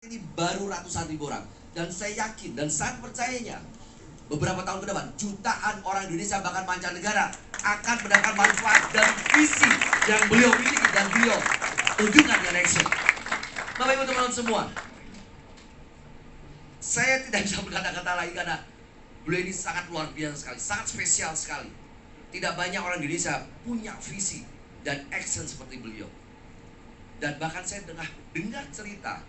Ini baru ratusan ribu orang, dan saya yakin dan sangat percayanya beberapa tahun ke depan jutaan orang Indonesia bahkan mancanegara akan mendapat manfaat dan visi yang beliau miliki dan beliau tunjukkan dengan action. Bapak Ibu teman-teman semua, saya tidak bisa berkata-kata lagi karena beliau ini sangat luar biasa sekali, sangat spesial sekali. Tidak banyak orang Indonesia punya visi dan action seperti beliau. Dan bahkan saya dengar cerita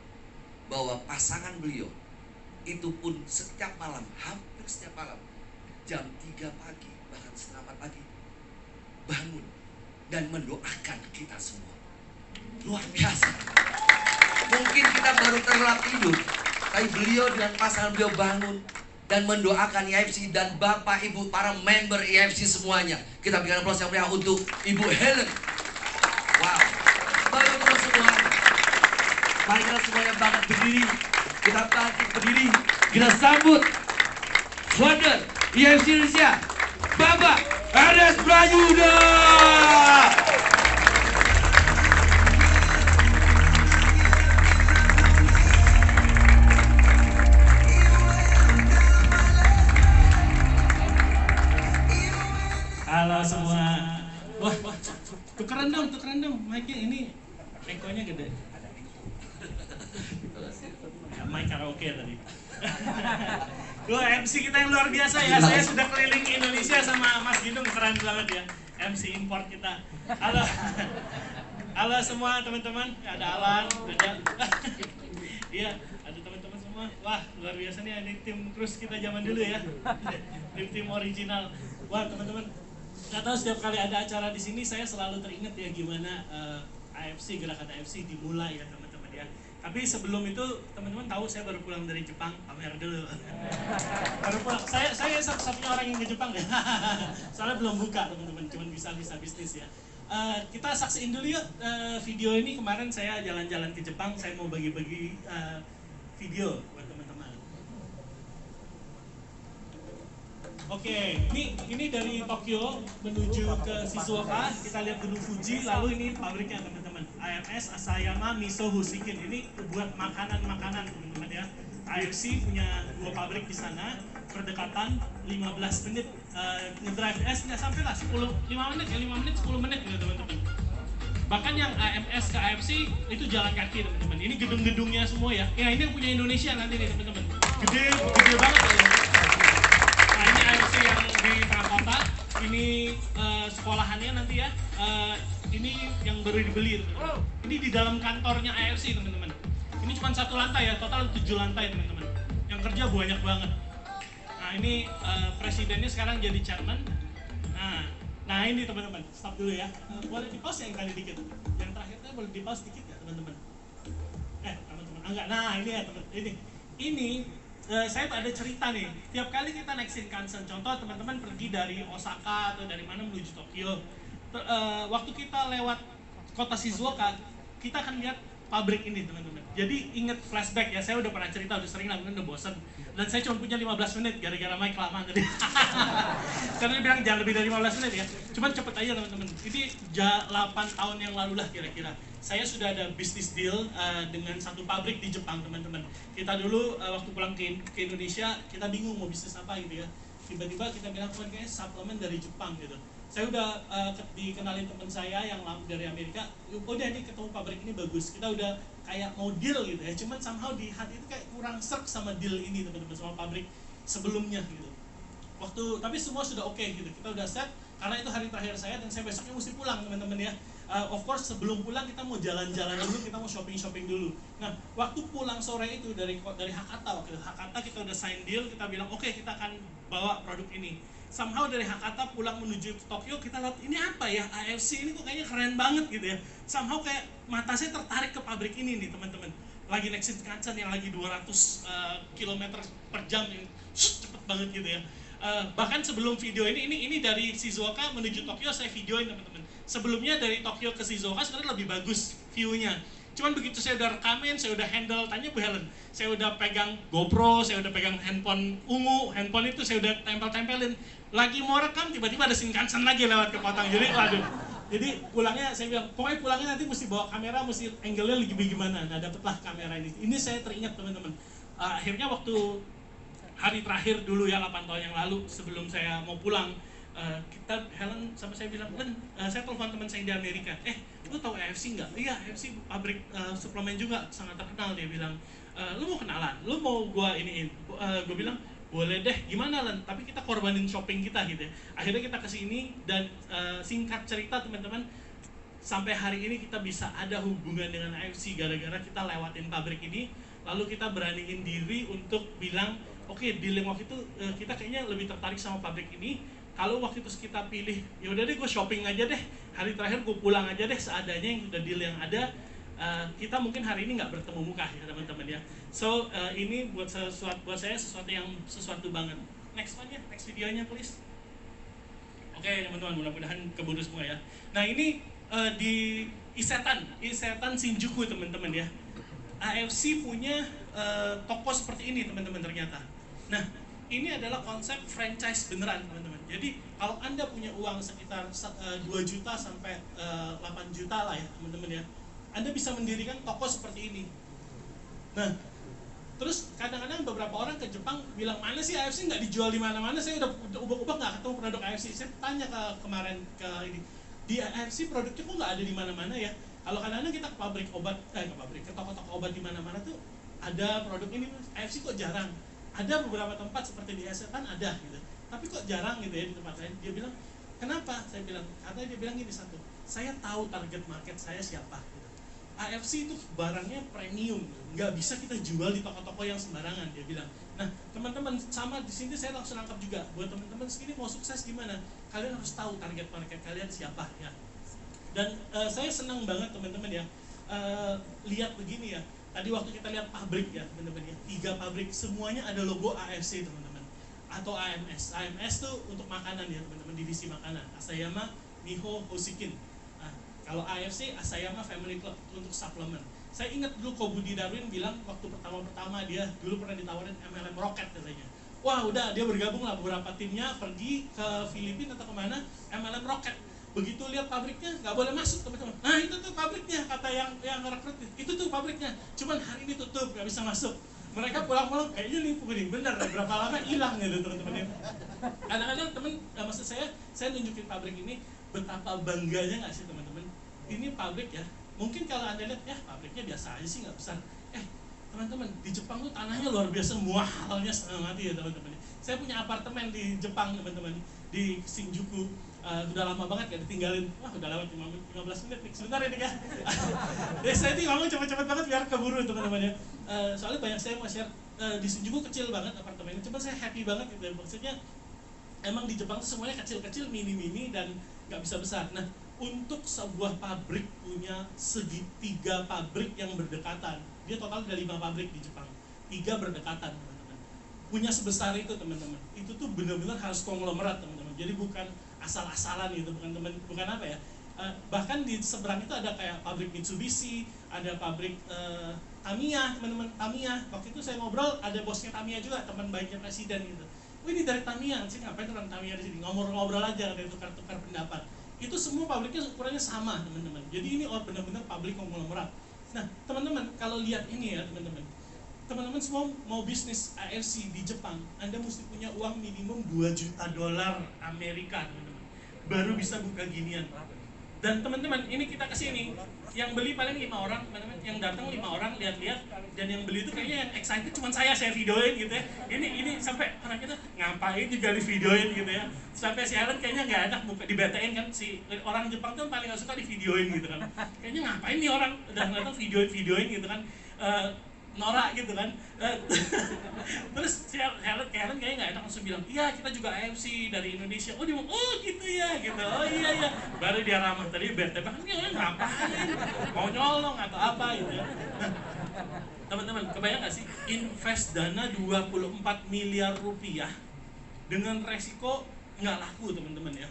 bahwa pasangan beliau itu pun setiap malam, hampir setiap malam, jam 3 pagi, bahkan setengah 4 pagi, bangun dan mendoakan kita semua. Luar biasa. Mungkin kita baru terlelap tidur, tapi beliau dengan pasangan beliau bangun dan mendoakan IFC dan Bapak Ibu para member IFC semuanya. Kita berikan aplaus yang meriah untuk Ibu Helen. Wow. Bapak Ibu semua, mari kita semuanya bangkit berdiri. Kita bangkit berdiri. Kita sambut founder IFC Indonesia, Bapak Ernest Prayudha. Halo semua. Wah, tukeran dong mic-nya ini. Ekonya gede. Ya, mic karaoke tadi. Wah, MC kita yang luar biasa ya. Saya sudah keliling Indonesia sama Mas Ginung, keren banget ya. MC import kita. Halo. Halo semua teman-teman. Ada Alan, ada iya, ada teman-teman semua. Wah, luar biasa nih, ini tim Cruise kita zaman dulu ya. Tim original. Wah, teman-teman, nggak tahu setiap kali ada acara di sini saya selalu teringat ya gimana AFC, gerakan AFC dimulai ya teman-teman ya. Tapi sebelum itu teman-teman tahu saya baru pulang dari Jepang, pamer dulu. Baru pulang. Saya satu-satunya orang yang ke Jepang ya. Soalnya belum buka teman-teman, cuma bisa bisnis ya. Kita saksiin dulu yuk video ini. Kemarin saya jalan-jalan ke Jepang, saya mau bagi-bagi video buat teman-teman. Oke, ini dari Tokyo menuju ke Shizuoka. Kita lihat Gunung Fuji, lalu ini pabriknya teman-teman. AMS Asayama Miso Hushikin. Ini buat makanan-makanan teman-teman ya. AFC punya 2 pabrik di sana. Berdekatan 15 menit ngedrive. Nggak sampai lah 5 menit ya, 5 menit 10 menit gitu teman-teman. Bahkan yang AMS ke AFC itu jalan kaki teman-teman. Ini gedung-gedungnya semua ya. Ya ini yang punya Indonesia nanti nih teman-teman. Gede banget ya. Nah ini AFC yang di tengah kota. Ini sekolahannya nanti ya. Ini yang baru dibeli teman-teman. Ini di dalam kantornya AFC teman-teman. Ini cuma 1 lantai ya, total 7 lantai teman-teman. Yang kerja banyak banget. Nah ini presidennya sekarang jadi chairman. Nah ini teman-teman, stop dulu ya. Boleh di-pause yang tadi dikit. Yang terakhirnya boleh di-pause dikit ya teman-teman. Teman-teman, enggak. Nah ini ya teman. Ini saya tuh ada cerita nih. Tiap kali kita naik Shinkansen, contoh teman-teman pergi dari Osaka atau dari mana menuju Tokyo. Waktu kita lewat kota Shizuoka, kita akan lihat pabrik ini teman-teman. Jadi inget flashback ya, saya udah pernah cerita, udah sering lah, mungkin udah bosan. Dan saya cuma punya 15 menit gara-gara mic kelamaan tadi. Karena dia bilang jangan lebih dari 15 menit ya. Cuman cepet aja teman-teman. Ini 8 tahun yang lalu lah kira-kira. Saya sudah ada bisnis deal dengan satu pabrik di Jepang teman-teman. Kita dulu waktu pulang ke Indonesia, kita bingung mau bisnis apa gitu ya. Tiba-tiba kita bilang, kayaknya suplemen dari Jepang gitu. Saya udah dikenalin teman saya yang dari Amerika, udah nih ketemu pabrik ini bagus, kita udah kayak mau deal gitu ya, cuman somehow di hati itu kayak kurang serk sama deal ini teman-teman, sama pabrik sebelumnya gitu. Tapi semua sudah oke gitu, kita udah set, karena itu hari terakhir saya dan saya besoknya mesti pulang teman-teman ya. Of course sebelum pulang kita mau jalan-jalan dulu, kita mau shopping dulu. Nah waktu pulang sore itu dari Hakata, waktu Hakata kita udah sign deal, kita bilang oke, kita akan bawa produk ini. Somehow dari Hakata pulang menuju ke Tokyo, kita lihat ini apa ya, AFC ini kok kayaknya keren banget gitu ya. Somehow kayak mata saya tertarik ke pabrik ini nih teman-teman. Lagi naik Shinkansen yang lagi 200 km per jam, cepet banget gitu ya. Bahkan sebelum video ini dari Shizuoka menuju Tokyo saya videoin teman-teman. Sebelumnya dari Tokyo ke Shizuoka sebenarnya lebih bagus view-nya. Cuman begitu saya udah rekamin, saya udah handle, tanya Bu Helen, saya udah pegang GoPro, saya udah pegang handphone ungu, handphone itu saya udah tempel-tempelin. Lagi mau rekam, tiba-tiba ada Shinkansen lagi lewat kepotong. Jadi waduh, Jadi pulangnya saya bilang, pokoknya pulangnya nanti mesti bawa kamera, mesti angle-nya lagi gimana. Nah dapatlah kamera ini. Ini saya teringat teman-teman. Akhirnya waktu hari terakhir dulu ya 8 tahun yang lalu sebelum saya mau pulang, Helen sama saya bilang, saya telepon teman saya di Amerika, lu tahu AFC nggak? Iya, AFC pabrik suplemen juga sangat terkenal. Dia bilang, lu mau kenalan, lu mau gua iniin? Gue bilang, boleh deh, gimana Len? Tapi kita korbanin shopping kita gitu ya. Akhirnya kita kesini dan singkat cerita teman-teman, sampai hari ini kita bisa ada hubungan dengan AFC gara-gara kita lewatin pabrik ini. Lalu kita beraniin diri untuk bilang, oke, deal yang waktu itu kita kayaknya lebih tertarik sama pabrik ini. Kalau waktu itu kita pilih, ya udah deh gue shopping aja deh, hari terakhir gue pulang aja deh seadanya yang udah deal yang ada. Kita mungkin hari ini nggak bertemu muka ya teman-teman ya. So ini buat saya sesuatu banget. Next one ya, next videonya please. Oke teman-teman, mudah-mudahan keburu semua ya. Nah ini di Isetan Shinjuku teman-teman ya. AFC punya toko seperti ini teman-teman ternyata. Nah ini adalah konsep franchise beneran teman-teman. Jadi kalau Anda punya uang sekitar 2 juta sampai 8 juta lah ya teman-teman ya, Anda bisa mendirikan toko seperti ini. Nah, terus kadang-kadang beberapa orang ke Jepang bilang, mana sih AFC nggak dijual di mana-mana, saya udah ubah-ubah nggak ketemu produk AFC. Saya tanya kemarin ke ini, di AFC produknya kok nggak ada di mana-mana ya? Kalau kadang-kadang kita ke pabrik obat, ke toko-toko obat di mana-mana tuh ada produk ini, AFC kok jarang. Ada beberapa tempat seperti di Isetan ada gitu, tapi kok jarang gitu ya di tempat lain. Dia bilang, kenapa? Saya bilang, katanya dia bilang gini, satu, saya tahu target market saya siapa. AFC itu barangnya premium, nggak bisa kita jual di toko-toko yang sembarangan, dia bilang. Nah, teman-teman, sama di sini saya langsung nangkap juga, buat teman-teman segini mau sukses gimana, kalian harus tahu target market kalian siapa ya. Dan saya senang banget teman-teman ya, lihat begini ya. Tadi waktu kita lihat pabrik ya teman-teman ya, 3 pabrik semuanya ada logo AFC teman-teman, atau AMS. AMS tuh untuk makanan ya teman-teman, divisi makanan. Asayama Miho Hoshikin. Kalau AFC, Asayama Family Club, untuk suplemen. Saya ingat dulu Kobudi Darwin bilang waktu pertama-pertama dia dulu pernah ditawarin MLM Rocket katanya. Wah udah, dia bergabung lah beberapa timnya, pergi ke Filipina atau kemana, MLM Rocket. Begitu lihat pabriknya, nggak boleh masuk teman-teman. Nah itu tuh pabriknya, kata yang rekrut, itu tuh pabriknya. Cuman hari ini tutup, nggak bisa masuk. Mereka pulang-pulang, kayaknya nih begini, bener, berapa lama hilang gitu teman-teman. Kadang-kadang teman, maksud saya nunjukin pabrik ini, betapa bangganya nggak sih teman-teman. Ini pabrik ya, mungkin kalau Anda lihat ya pabriknya biasa aja sih, nggak besar. Teman-teman, di Jepang tuh tanahnya luar biasa, muahalnya setengah mati ya teman-teman. Saya punya apartemen di Jepang teman-teman, di Shinjuku. Udah lama banget gak ditinggalin. Wah udah lewat 15 menit nih, sebentar ini ya. Saya ini ngomong cepet-cepet banget biar keburu teman-teman ya. Soalnya banyak saya mau share, di Shinjuku kecil banget apartemennya, cuma saya happy banget gitu ya. Maksudnya emang di Jepang semuanya kecil-kecil, mini-mini dan gak bisa besar. Nah untuk sebuah pabrik punya 3 pabrik yang berdekatan, dia total ada 5 pabrik di Jepang, 3 berdekatan teman-teman. Punya sebesar itu teman-teman, itu tuh benar-benar harus konglomerat teman-teman. Jadi bukan asal-asalan gitu, bukan apa ya. Bahkan di seberang itu ada kayak pabrik Mitsubishi, ada pabrik Tamiya teman-teman. Tamiya, waktu itu saya ngobrol ada bosnya Tamiya juga, teman baiknya presiden gitu. Ini dari Tamiya, sih ngapain orang Tamiya di sini, ngobrol-ngobrol aja, ada tukar-tukar pendapat. Itu semua pabriknya ukurannya sama teman-teman. Jadi ini benar-benar pabrik konglomerat. Nah teman-teman kalau lihat ini ya teman-teman semua mau bisnis AFC di Jepang, Anda mesti punya uang minimum 2 juta dolar Amerika teman-teman, baru bisa buka ginian. Dan teman-teman ini kita kesini, yang beli paling 5 orang teman-teman, yang datang 5 orang lihat-lihat, dan yang beli itu kayaknya yang excited cuma saya videoin gitu ya. Ini sampai orang kita ngapain juga di videoin gitu ya. Sampai si Helen kayaknya nggak enak buka, dibetain kan, si orang Jepang tuh paling nggak suka di videoin gitu kan. Kayaknya ngapain nih orang udah datang videoin gitu kan. Norak gitu kan. Terus si Helen kayaknya nggak enak, langsung bilang, iya kita juga AFC dari Indonesia. Oh dia mau, oh gitu ya gitu, oh iya. Baru dia ramah, tadi bete banget, ini orang ngapain, mau nyolong atau apa gitu ya. Teman-teman kebayang nggak sih, invest dana 24 miliar rupiah dengan resiko nggak laku teman-teman ya.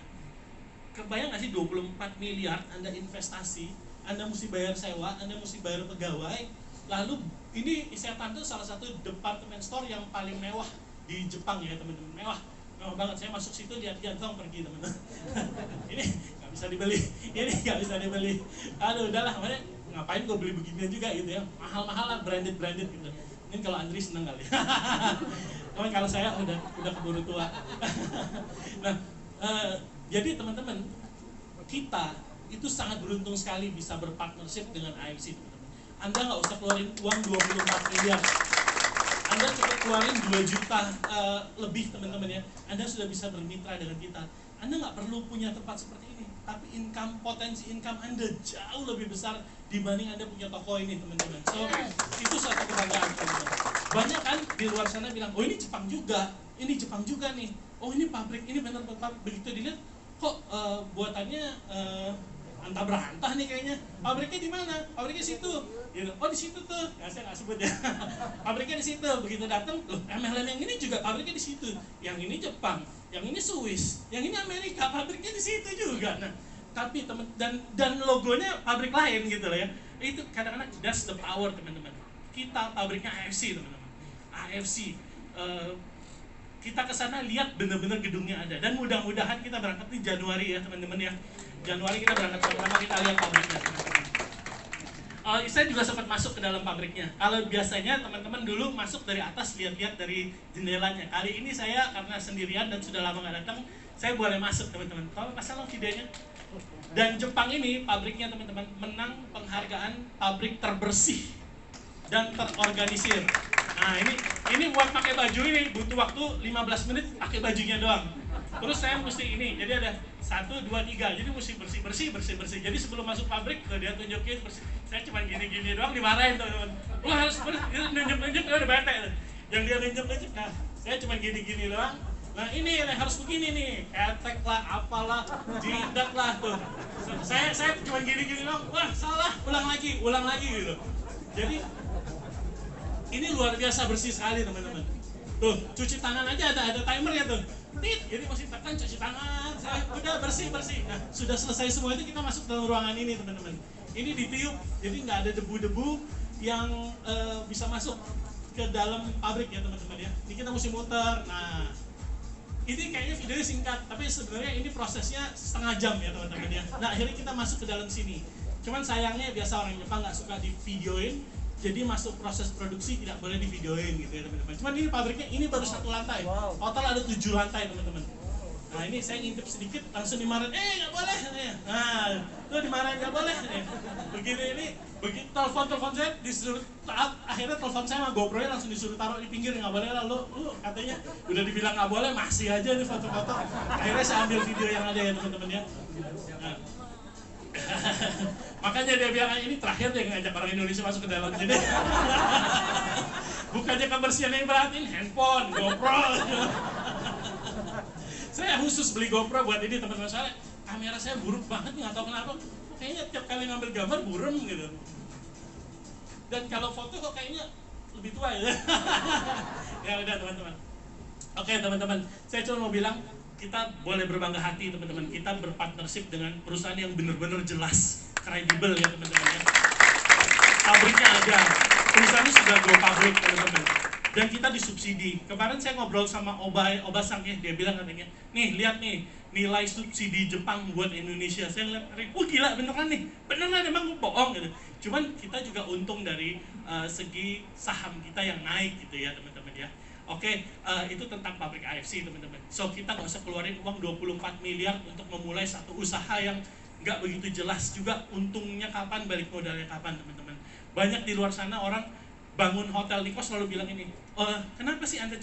Kebayang nggak sih 24 miliar Anda investasi, Anda mesti bayar sewa, Anda mesti bayar pegawai. Lalu ini Isetan tuh salah satu department store yang paling mewah di Jepang ya teman-teman, mewah banget. Saya masuk situ lihat-lihat dong pergi teman-teman. Ini nggak nggak bisa dibeli, ini nggak bisa dibeli. Aduh, udahlah, makanya ngapain gue beli beginian juga gitu ya, mahal-mahal lah, branded gitu. Ini kalau Andri seneng kali. Cuman kalau saya udah keburu tua. Nah, jadi teman-teman, kita itu sangat beruntung sekali bisa berpartnership dengan AFC, teman-teman. Anda nggak usah keluarin uang 24 miliar. Anda cukup keluarin 2 juta lebih, teman-teman ya. Anda sudah bisa bermitra dengan kita. Anda nggak perlu punya tempat seperti ini, tapi potensi income Anda jauh lebih besar dibanding Anda punya toko ini, teman-teman. So, itu suatu kebanggaan, teman-teman. Banyak kan di luar sana bilang, oh ini Jepang juga nih. Oh ini pabrik, ini benar pabrik. Begitu dilihat, kok buatannya antah berantah nih kayaknya. Pabriknya di mana? Pabriknya situ. Gitu. Oh di situ tuh. Ya saya nggak sebut ya. Pabriknya di situ. Begitu datang, loh MLM yang ini juga pabriknya di situ. Yang ini Jepang, yang ini Swiss, yang ini Amerika, pabriknya di situ juga. Nah, tapi teman dan logonya pabrik lain gitu loh ya. Itu kadang-kadang that's the power, teman-teman. Kita pabriknya AFC, teman-teman. AFC. Kita ke sana lihat benar-benar gedungnya ada, dan mudah-mudahan kita berangkat di Januari ya teman-teman ya. Januari kita berangkat sama-sama, kita lihat pabriknya, teman-teman. Saya juga sempat masuk ke dalam pabriknya. Kalau biasanya teman-teman dulu masuk dari atas, lihat-lihat dari jendelanya. Kali ini saya karena sendirian dan sudah lama nggak datang, saya boleh masuk, teman-teman. Kalau pasang videonya. Dan Jepang ini pabriknya, teman-teman, menang penghargaan pabrik terbersih dan terorganisir. Nah ini buat pakai baju ini butuh waktu 15 menit pakai bajunya doang. Terus saya mesti ini, jadi ada 1, 2, 3, jadi mesti bersih. Jadi sebelum masuk pabrik dia tunjukin bersih. Saya cuma gini doang dimarahin, teman-teman. Wah harus nunjuk udah bete. Yang dia nunjuk, nah saya cuma gini doang. Nah ini harus begini nih, ketek lah, apalah, jidat lah tuh. Saya cuma gini doang. Wah salah, ulang lagi gitu. Jadi ini luar biasa bersih sekali, teman-teman. Tuh, cuci tangan aja ada timer ya tuh. Tit, ini masih tekan cuci tangan. Udah bersih. Nah, sudah selesai semua itu kita masuk dalam ruangan ini, teman-teman. Ini ditiup, jadi nggak ada debu-debu yang bisa masuk ke dalam pabrik ya, teman-teman ya. Ini kita mesti muter. Nah, ini kayaknya videonya singkat, tapi sebenarnya ini prosesnya setengah jam ya, teman-teman ya. Nah, akhirnya kita masuk ke dalam sini. Cuman sayangnya biasa orang Jepang nggak suka di videoin. Jadi masuk proses produksi tidak boleh divideoin gitu ya, teman-teman. Cuman ini pabriknya ini baru 1 lantai. Total ada 7 lantai, teman-teman. Nah ini saya ngintip sedikit langsung dimarahin. Nggak boleh. Nah itu dimarahin nggak boleh. Begini ini begitu telepon saya disuruh, akhirnya telepon saya sama GoPro-nya langsung disuruh taruh di pinggir, nggak boleh lah. Lu katanya udah dibilang nggak boleh, masih aja nih foto-foto. Akhirnya saya ambil video yang ada ya, teman-teman ya. Nah. Makanya dia bilang ini terakhir dia ngajak orang Indonesia masuk ke dalam sini. Bukannya kebersihan yang beratin, handphone, GoPro. Saya khusus beli GoPro buat ini, teman-teman. Soalnya kamera saya buruk banget, nggak tahu kenapa. Kayaknya tiap kali ngambil gambar burem gitu. Dan kalau foto kok kayaknya lebih tua ya. Ya udah, teman-teman. Oke, teman-teman, saya cuma mau bilang kita boleh berbangga hati, teman-teman. Kita berpartnership dengan perusahaan yang benar-benar jelas, kredibel ya, teman-teman ya. Pabriknya ada, perusahaannya sudah go public, teman-teman. Dan kita disubsidi. Kemarin saya ngobrol sama Obasang ya, dia bilang katanya, nih lihat nih nilai subsidi Jepang buat Indonesia. Saya lihat, gila beneran nih, beneran emang bohong gitu. Cuman kita juga untung dari segi saham kita yang naik gitu ya, teman-teman ya. Oke, itu tentang pabrik AFC, teman-teman. So kita nggak usah keluarin uang 24 miliar untuk memulai satu usaha yang nggak begitu jelas juga untungnya kapan, balik modalnya kapan, teman-teman. Banyak di luar sana orang bangun hotel di kos selalu bilang ini, kenapa sih Anda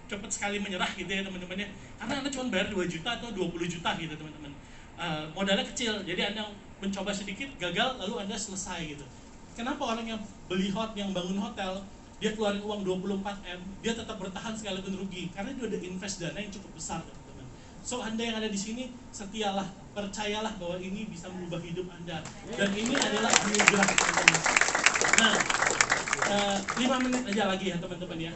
cepat sekali menyerah gitu ya, teman-teman ya? Karena Anda cuma bayar 2 juta atau 20 juta gitu, teman-teman. Modalnya kecil, jadi Anda mencoba sedikit, gagal, lalu Anda selesai gitu. Kenapa orang yang yang bangun hotel, dia keluarin uang 24M, dia tetap bertahan sekalipun rugi, karena dia udah invest dana yang cukup besar, teman-teman. So Anda yang ada di sini, setialah, percayalah bahwa ini bisa merubah hidup Anda, dan ini adalah anugerah, teman-teman. Nah, 5 menit aja lagi ya, teman-teman ya.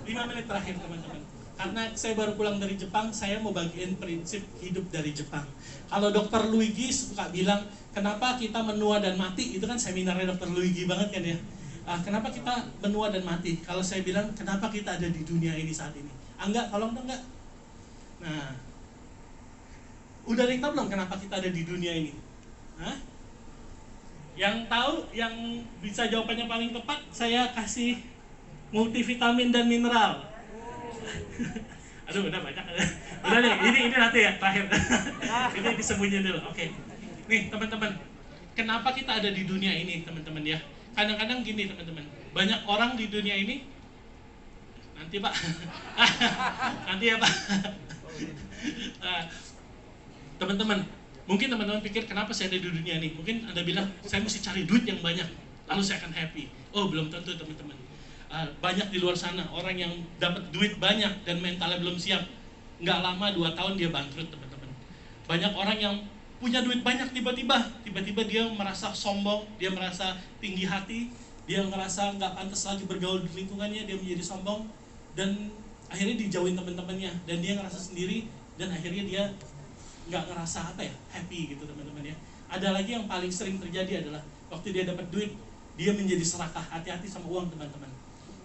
5 menit terakhir, teman-teman. Karena saya baru pulang dari Jepang, saya mau bagiin prinsip hidup dari Jepang. Kalau Dr. Luigi suka bilang, kenapa kita menua dan mati, itu kan seminarnya Dr. Luigi banget kan ya. Kenapa kita menua dan mati? Kalau saya bilang, kenapa kita ada di dunia ini saat ini? Angga, tolong dong, Angga. Nah, Udah ada yang tahu belum kenapa kita ada di dunia ini? Hah? Yang tahu, yang bisa jawabannya paling tepat, saya kasih multivitamin dan mineral. Aduh, udah banyak. Udah nih, ini nanti ya terakhir. Ini disembunyiin dulu. Oke. Nih teman-teman, kenapa kita ada di dunia ini, teman-teman ya? Kadang-kadang gini teman-teman, banyak orang di dunia ini. Nanti Pak, nanti ya Pak. Teman-teman, mungkin teman-teman pikir kenapa saya ada di dunia ini? Mungkin Anda bilang saya mesti cari duit yang banyak, lalu saya akan happy. Oh, belum tentu teman-teman. Banyak di luar sana orang yang dapat duit banyak dan mentalnya belum siap. Nggak lama 2 tahun dia bangkrut teman-teman. Banyak orang yang punya duit banyak tiba-tiba dia merasa sombong, dia merasa tinggi hati, dia merasa nggak pantas lagi bergaul di lingkungannya, dia menjadi sombong dan akhirnya dijauhin teman-temannya dan dia ngerasa sendiri dan akhirnya dia nggak ngerasa happy gitu teman-teman ya. Ada lagi yang paling sering terjadi adalah waktu dia dapat duit dia menjadi serakah. Hati-hati sama uang teman-teman.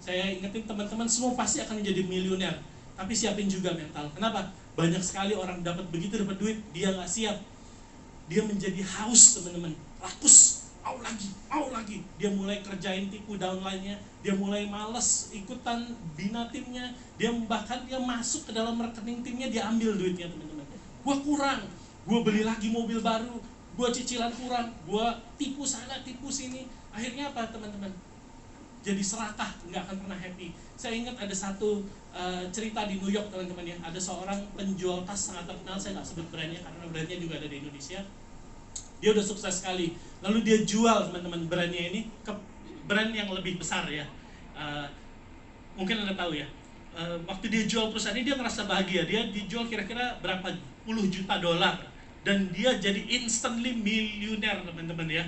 Saya ingetin teman-teman semua pasti akan menjadi miliuner, tapi siapin juga mental. Kenapa? Banyak sekali orang dapat dapat duit, dia nggak siap. Dia menjadi haus teman-teman, rakus, mau lagi. Dia mulai kerjain tipu downline-nya, dia mulai males ikutan bina timnya, dia bahkan dia masuk ke dalam rekening timnya, dia ambil duitnya teman-teman. Gua kurang, gua beli lagi mobil baru, gua cicilan kurang, gua tipu sana, tipu sini. Akhirnya apa teman-teman? Jadi serakah, nggak akan pernah happy. Saya ingat ada satu cerita di New York teman-teman ya. Ada seorang penjual tas sangat terkenal, saya nggak sebut brandnya karena brandnya juga ada di Indonesia. Dia udah sukses sekali. Lalu dia jual teman-teman brandnya ini ke brand yang lebih besar ya. Mungkin Anda tahu ya. Waktu dia jual perusahaan ini dia merasa bahagia. Dia dijual kira-kira berapa puluh juta dolar dan dia jadi instantly miliuner teman-teman ya.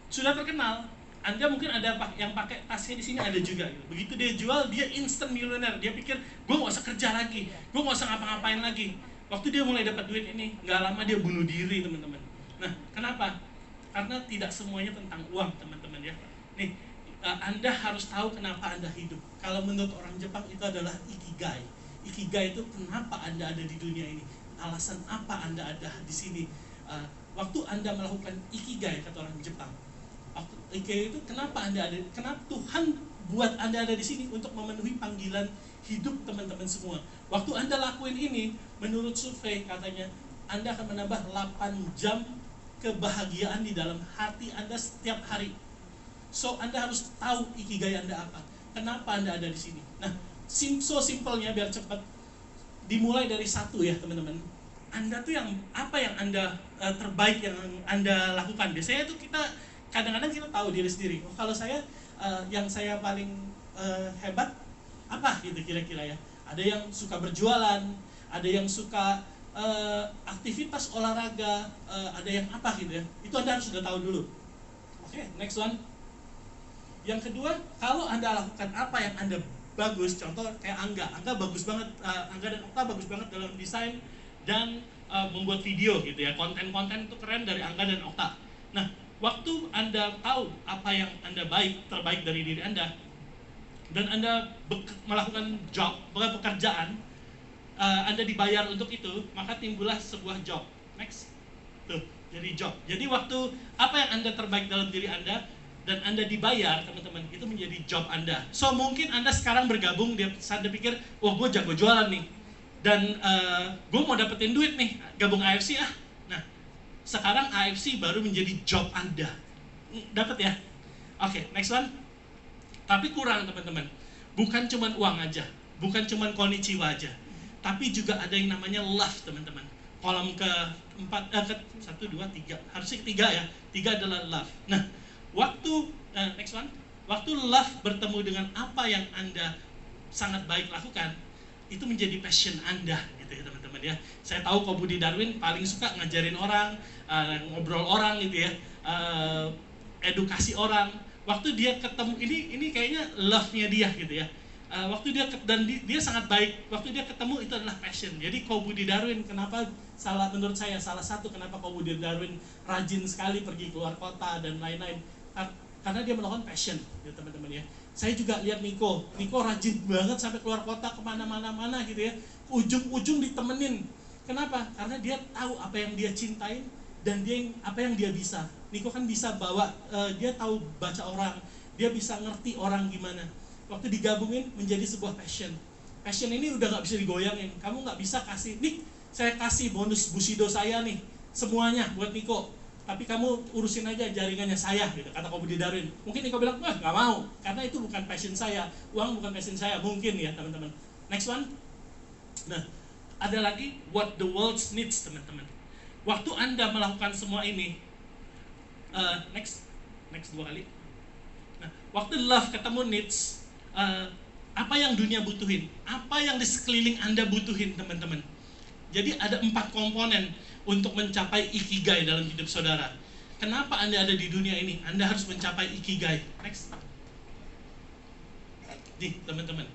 Sudah terkenal. Anda mungkin ada yang pakai tasnya di sini ada juga. Begitu dia jual, dia instant miliuner. Dia pikir, gue nggak usah kerja lagi, gue nggak usah ngapa-ngapain lagi. Waktu dia mulai dapat duit ini, nggak lama dia bunuh diri teman-teman. Nah, kenapa? Karena tidak semuanya tentang uang teman-teman ya. Nih, Anda harus tahu kenapa Anda hidup. Kalau menurut orang Jepang itu adalah ikigai. Ikigai itu kenapa Anda ada di dunia ini. Alasan apa Anda ada di sini. Waktu Anda melakukan ikigai, kata orang Jepang. Ikigai itu kenapa Anda ada, kenapa Tuhan buat Anda ada di sini untuk memenuhi panggilan hidup teman-teman semua. Waktu Anda lakuin ini, menurut survei katanya Anda akan menambah 8 jam kebahagiaan di dalam hati Anda setiap hari. So Anda harus tahu ikigai Anda apa. Kenapa Anda ada di sini. Nah, simpelnya biar cepat. Dimulai dari satu ya teman-teman. Anda tuh yang apa yang Anda terbaik yang Anda lakukan. Biasanya tuh kita kadang-kadang kita tahu diri sendiri. Oh, kalau saya yang saya paling hebat apa gitu kira-kira ya. Ada yang suka berjualan, ada yang suka aktivitas olahraga, ada yang apa gitu ya. Itu Anda harus sudah tahu dulu. Oke, next one. Yang kedua, kalau Anda lakukan apa yang Anda bagus, contoh kayak Angga bagus banget, Angga dan Okta bagus banget dalam desain dan membuat video gitu ya. Konten-konten itu keren dari Angga dan Okta. Nah, waktu Anda tahu apa yang Anda terbaik dari diri Anda, dan Anda melakukan pekerjaan, Anda dibayar untuk itu, maka timbullah sebuah job. Next. Tuh, jadi job. Jadi waktu apa yang Anda terbaik dalam diri Anda, dan Anda dibayar, teman-teman, itu menjadi job Anda. So, mungkin Anda sekarang bergabung, Anda pikir, wah gue jago jualan nih, dan gue mau dapetin duit nih, gabung AFC ah. Sekarang AFC baru menjadi job Anda. Dapat ya? Oke, next one. Tapi kurang teman-teman. Bukan cuma uang aja. Bukan cuma konnichiwa aja. Tapi juga ada yang namanya love teman-teman. Kolom ke-4, ke-1, 2, 3. Harusnya ketiga ya. 3 adalah love. Nah, waktu, next one. Waktu love bertemu dengan apa yang Anda sangat baik lakukan, itu menjadi passion Anda gitu ya teman-teman ya. Saya tahu kok Budi Darwin paling suka ngajarin orang, ngobrol orang gitu ya, edukasi orang. Waktu dia ketemu ini kayaknya love-nya dia gitu ya. Waktu dia dia sangat baik. Waktu dia ketemu itu adalah passion. Jadi kok Budi Darwin kenapa menurut saya salah satu kenapa kok Budi Darwin rajin sekali pergi keluar kota dan lain-lain, karena dia melakukan passion ya teman-teman ya. Saya juga lihat Niko rajin banget sampai keluar kota kemana-mana gitu ya. Ujung-ujung ditemenin Kenapa? Karena dia tahu apa yang dia cintain dan apa yang dia bisa. Niko kan bisa bawa, dia tahu baca orang, dia bisa ngerti orang gimana. Waktu digabungin menjadi sebuah passion. Passion ini udah nggak bisa digoyangin. Kamu nggak bisa kasih, nih saya kasih bonus Bushido saya nih, semuanya buat Niko. Tapi kamu urusin aja jaringannya saya, gitu, kata Budi Darwin. Mungkin Niko bilang, wah nggak mau, karena itu bukan passion saya, uang bukan passion saya, mungkin ya teman-teman. Next one. Nah, ada lagi what the world needs, teman-teman. Waktu Anda melakukan semua ini, next 2 kali. Nah, waktu love ketemu needs, apa yang dunia butuhin, apa yang di sekeliling Anda butuhin, teman-teman. Jadi ada 4 komponen untuk mencapai ikigai dalam hidup saudara. Kenapa Anda ada di dunia ini? Anda harus mencapai ikigai. Next. Nih, teman-teman.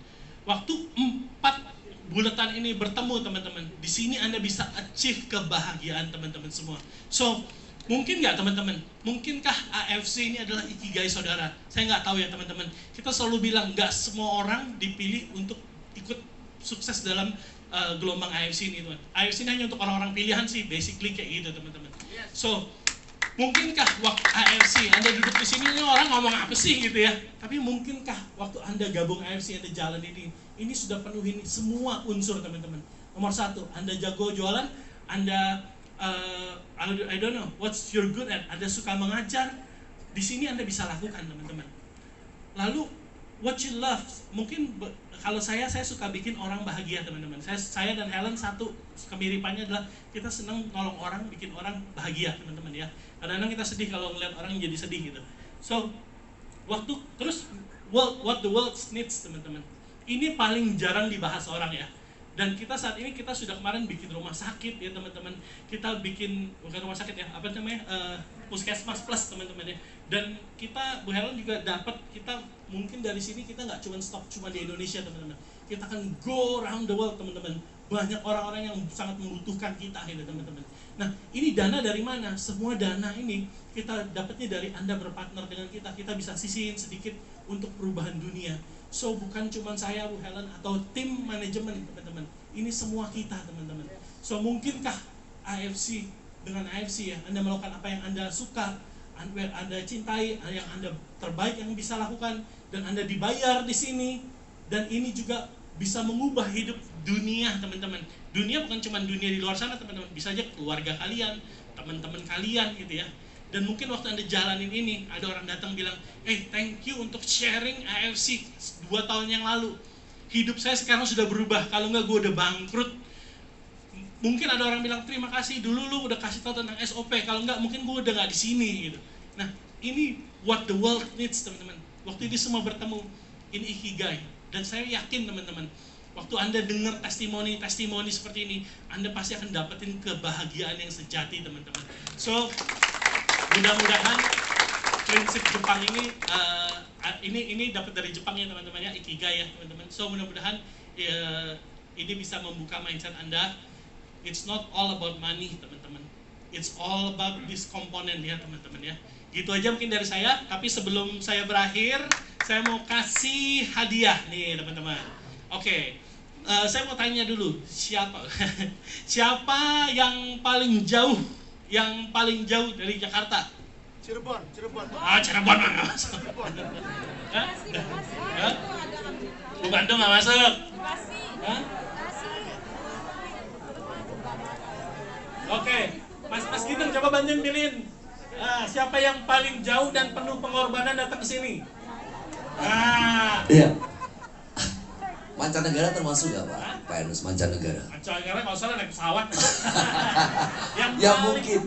Waktu 4 bulatan ini bertemu, teman-teman, di sini Anda bisa achieve kebahagiaan, teman-teman semua. So, mungkin nggak, teman-teman? Mungkinkah AFC ini adalah ikigai saudara? Saya nggak tahu ya, teman-teman. Kita selalu bilang nggak semua orang dipilih untuk ikut sukses dalam gelombang AFC ini, teman. AFC ini hanya untuk orang-orang pilihan sih, basically kayak gitu, teman-teman. So, mungkinkah waktu AFC Anda duduk di sini, ini orang ngomong apa sih gitu ya? Tapi mungkinkah waktu Anda gabung AFC, Anda jalan ini sudah penuhin semua unsur, teman-teman. Nomor 1, Anda jago jualan, Anda I don't know what's you're good at. Anda suka mengajar, di sini Anda bisa lakukan, teman-teman. Lalu what you love, mungkin kalau saya suka bikin orang bahagia, teman-teman. Saya dan Helen satu kemiripannya adalah kita senang nolong orang, bikin orang bahagia, teman-teman ya. Kadang-kadang kita sedih kalau ngeliat orang jadi sedih gitu. So terus what the world needs, teman-teman. Ini paling jarang dibahas orang ya. Dan kita saat ini sudah kemarin bikin rumah sakit ya, teman-teman. Kita bikin, bukan rumah sakit ya, apa namanya, puskesmas plus, teman-teman ya. Dan kita, Bu Helen juga dapat, kita mungkin dari sini kita nggak stop cuma di Indonesia, teman-teman. Kita akan go around the world, teman-teman. Banyak orang-orang yang sangat membutuhkan kita gitu, teman-teman. Nah, ini dana dari mana? Semua dana ini kita dapatnya dari Anda berpartner dengan kita. Kita bisa sisihin sedikit untuk perubahan dunia. So, bukan cuma saya, Bu Helen, atau tim manajemen, teman-teman. Ini semua kita, teman-teman. So, mungkinkah AFC, dengan AFC ya, Anda melakukan apa yang Anda suka, Anda cintai, yang Anda terbaik yang bisa lakukan, dan Anda dibayar di sini, dan ini juga bisa mengubah hidup dunia, teman-teman. Dunia bukan cuma dunia di luar sana, teman-teman. Bisa aja keluarga kalian, teman-teman kalian gitu ya. Dan mungkin waktu Anda jalanin ini, ada orang datang bilang, thank you untuk sharing AFC 2 tahun yang lalu. Hidup saya sekarang sudah berubah, kalau enggak gue udah bangkrut. Mungkin ada orang bilang, terima kasih dulu lu udah kasih tahu tentang SOP, kalau enggak mungkin gue udah nggak di sini gitu. Nah, ini what the world needs, teman-teman. Waktu ini semua bertemu, ini ikigai. Dan saya yakin, teman-teman, waktu Anda dengar testimoni seperti ini, Anda pasti akan dapetin kebahagiaan yang sejati, teman-teman. So, mudah-mudahan prinsip Jepang ini dapat dari Jepang ya, teman-teman ya, ikigai ya, teman-teman. So, mudah-mudahan ini bisa membuka mindset Anda. It's not all about money, teman-teman. It's all about this komponen ya, teman-teman ya. Gitu aja mungkin dari saya, tapi sebelum saya berakhir, saya mau kasih hadiah nih, teman-teman. Oke. Saya mau tanya dulu, siapa yang paling jauh dari Jakarta? Cirebon. Cirebon nggak masuk. Bandung nggak masuk. Oke, Mas Gineng coba bantuin pilihin. Siapa yang paling jauh dan penuh pengorbanan datang ke sini? Iya. Mancanegara termasuk gak Pak Ernest? Mancanegara Kalau salah naik pesawat. mungkin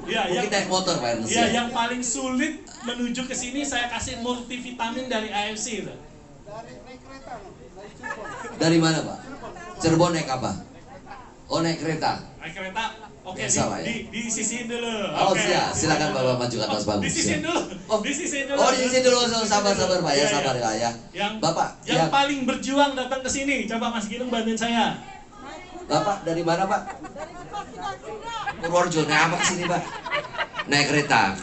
naik motor Pak Ernest ya. Yang paling sulit menuju ke sini saya kasih multivitamin dari AFC itu. Naik kereta, dari Cirebon. Dari mana Pak? Cirebon naik apa? Naik kereta. Oke, salah ya? disisihin dulu. Silakan Bapak maju ke atas panggung. Disisihin dulu. Disisihin dulu. Sabar Pak ya, sabar ya. Bapak yang paling berjuang datang ke sini. Coba Mas Gineng bantuin saya. Bapak dari mana Pak? Purworejo. Naik apa ke sini Pak? Naik kereta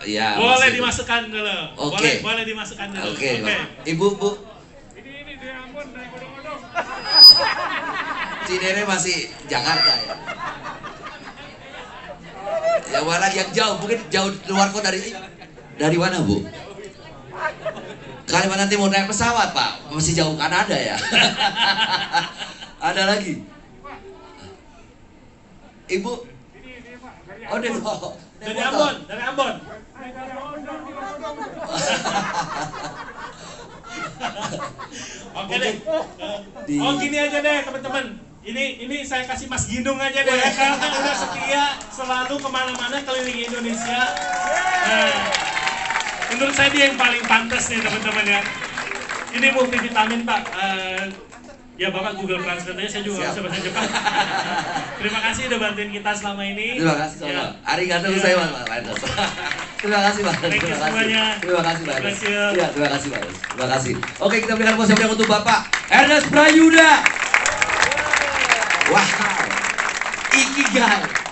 ya. Boleh dimasukkan dulu. Oke. Boleh dimasukkan dulu. Oke. Ibu. Ini di Ambon naik odong-odong. Cinere masih Jakarta ya. Yang mana yang jauh, mungkin jauh luar kota dari mana Bu? Kalimantan Timur naik pesawat Pak, masih jauh Kanada ya. Ada lagi? Ibu? Oh dari Ambon, dari Ambon. Oke deh. Oh gini aja deh teman-teman. Ini saya kasih Mas Ginung aja deh ya, karena udah setia selalu kemana-mana keliling Indonesia. Nah, menurut saya dia yang paling pantas nih teman-teman ya. Ini multivitamin Pak. Ya Bapak Google Translate aja, saya juga nggak bisa bahasa Jepang. Terima kasih udah bantuin kita selama ini. Terima kasih sama. Ya. Arigato saya Mas. Terima kasih Mas. Thank you semuanya. Terima kasih Mas. Bless you. Ya, terima kasih Mas. Terima kasih. Oke, kita berikan tepuk tangan untuk Bapak Ernest Prayuda. Wow. Ikigai.